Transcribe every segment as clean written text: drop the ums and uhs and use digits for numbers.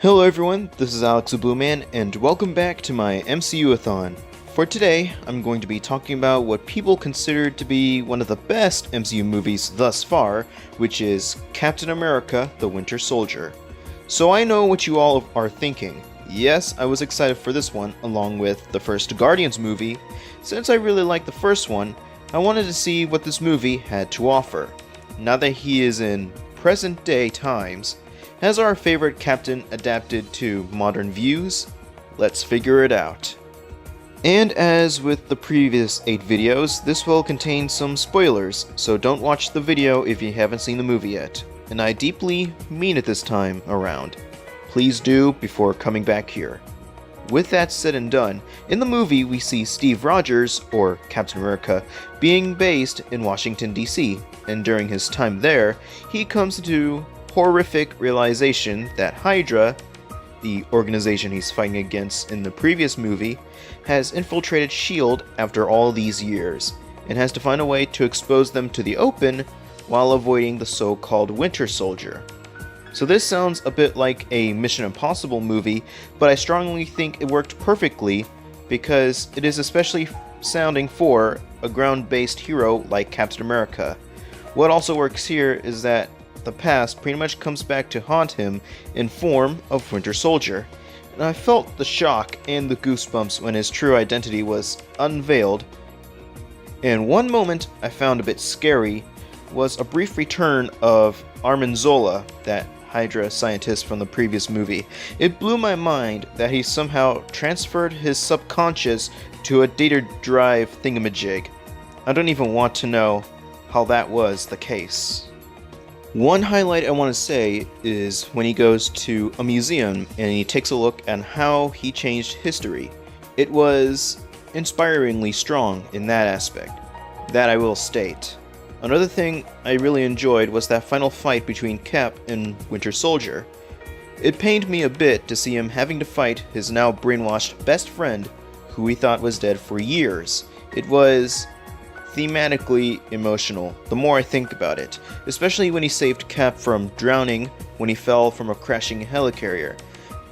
Hello everyone, this is Alex the Blue Man, and welcome back to my MCU-a-thon. For today, I'm going to be talking about what people consider to be one of the best MCU movies thus far, which is Captain America: The Winter Soldier. So I know what you all are thinking. Yes, I was excited for this one, along with the first Guardians movie. Since I really liked the first one, I wanted to see what this movie had to offer. Now that he is in present-day times, has our favorite captain adapted to modern views? Let's figure it out. And as with the previous 8 videos, this will contain some spoilers, so don't watch the video if you haven't seen the movie yet. And I deeply mean it this time around. Please do before coming back here. With that said and done, in the movie we see Steve Rogers, or Captain America, being based in Washington DC, and during his time there, he comes to horrific realization that Hydra, the organization he's fighting against in the previous movie, has infiltrated S.H.I.E.L.D. after all these years, and has to find a way to expose them to the open while avoiding the so-called Winter Soldier. So this sounds a bit like a Mission Impossible movie, but I strongly think it worked perfectly because it is especially sounding for a ground-based hero like Captain America. What also works here is that the past pretty much comes back to haunt him in form of Winter Soldier, and I felt the shock and the goosebumps when his true identity was unveiled. And one moment I found a bit scary was a brief return of Armin Zola, that Hydra scientist from the previous movie. It blew my mind that he somehow transferred his subconscious to a data drive thingamajig. I don't even want to know how that was the case. One highlight I want to say is when he goes to a museum and he takes a look at how he changed history. It was inspiringly strong in that aspect. That I will state. Another thing I really enjoyed was that final fight between Cap and Winter Soldier. It pained me a bit to see him having to fight his now brainwashed best friend, who he thought was dead for years. It was thematically emotional, the more I think about it, especially when he saved Cap from drowning when he fell from a crashing helicarrier.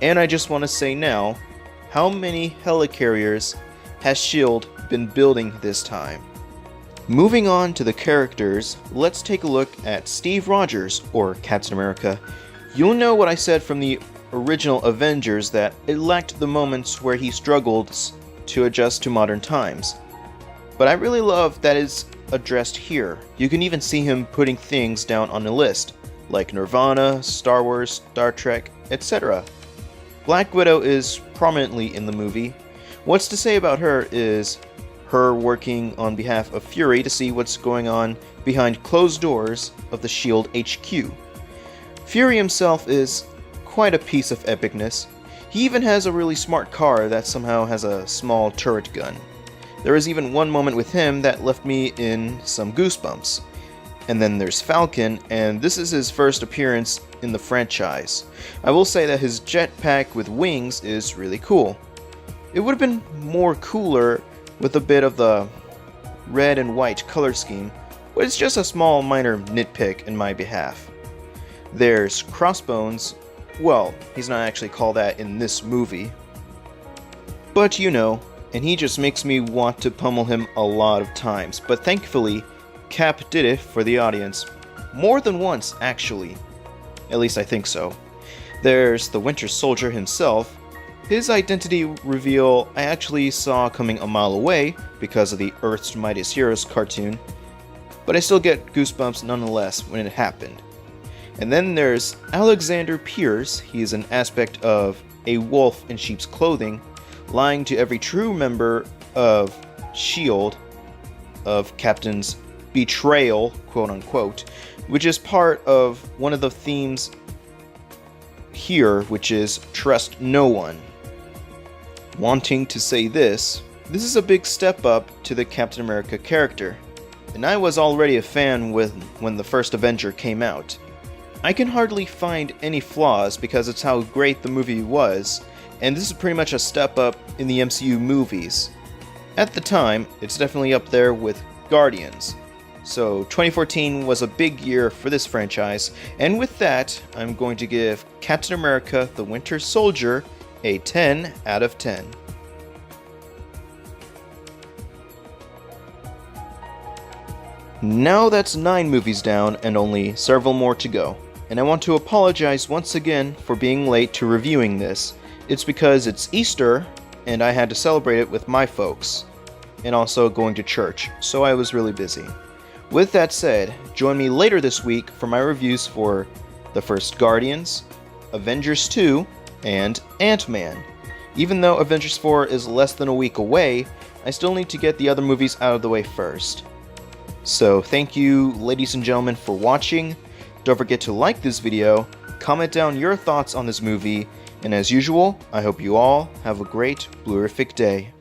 And I just want to say now, how many helicarriers has S.H.I.E.L.D. been building this time? Moving on to the characters, let's take a look at Steve Rogers, or Captain America. You'll know what I said from the original Avengers, that it lacked the moments where he struggles to adjust to modern times. But I really love that it's addressed here. You can even see him putting things down on a list, like Nirvana, Star Wars, Star Trek, etc. Black Widow is prominently in the movie. What's to say about her is her working on behalf of Fury to see what's going on behind closed doors of the S.H.I.E.L.D. HQ. Fury himself is quite a piece of epicness. He even has a really smart car that somehow has a small turret gun. There is even one moment with him that left me in some goosebumps. And then there's Falcon, and this is his first appearance in the franchise. I will say that his jetpack with wings is really cool. It would have been more cooler with a bit of the red and white color scheme, but it's just a small minor nitpick in my behalf. There's Crossbones. Well, he's not actually called that in this movie, but you know, and he just makes me want to pummel him a lot of times, but thankfully, Cap did it for the audience. More than once, actually. At least I think so. There's the Winter Soldier himself. His identity reveal I actually saw coming a mile away because of the Earth's Mightiest Heroes cartoon, but I still get goosebumps nonetheless when it happened. And then there's Alexander Pierce. He is an aspect of a wolf in sheep's clothing, lying to every true member of S.H.I.E.L.D. of Captain's betrayal, quote-unquote, which is part of one of the themes here, which is trust no one. Wanting to say this is a big step up to the Captain America character, and I was already a fan when the first Avenger came out. I can hardly find any flaws because it's how great the movie was, and this is pretty much a step up in the MCU movies. At the time, it's definitely up there with Guardians. So 2014 was a big year for this franchise, and with that, I'm going to give Captain America: The Winter Soldier a 10 out of 10. Now that's 9 movies down and only several more to go. And I want to apologize once again for being late to reviewing this. It's because it's Easter, and I had to celebrate it with my folks, and also going to church, so I was really busy. With that said, join me later this week for my reviews for The First Guardians, Avengers 2, and Ant-Man. Even though Avengers 4 is less than a week away, I still need to get the other movies out of the way first. So thank you, ladies and gentlemen, for watching. Don't forget to like this video, comment down your thoughts on this movie, and as usual, I hope you all have a great Blurific day.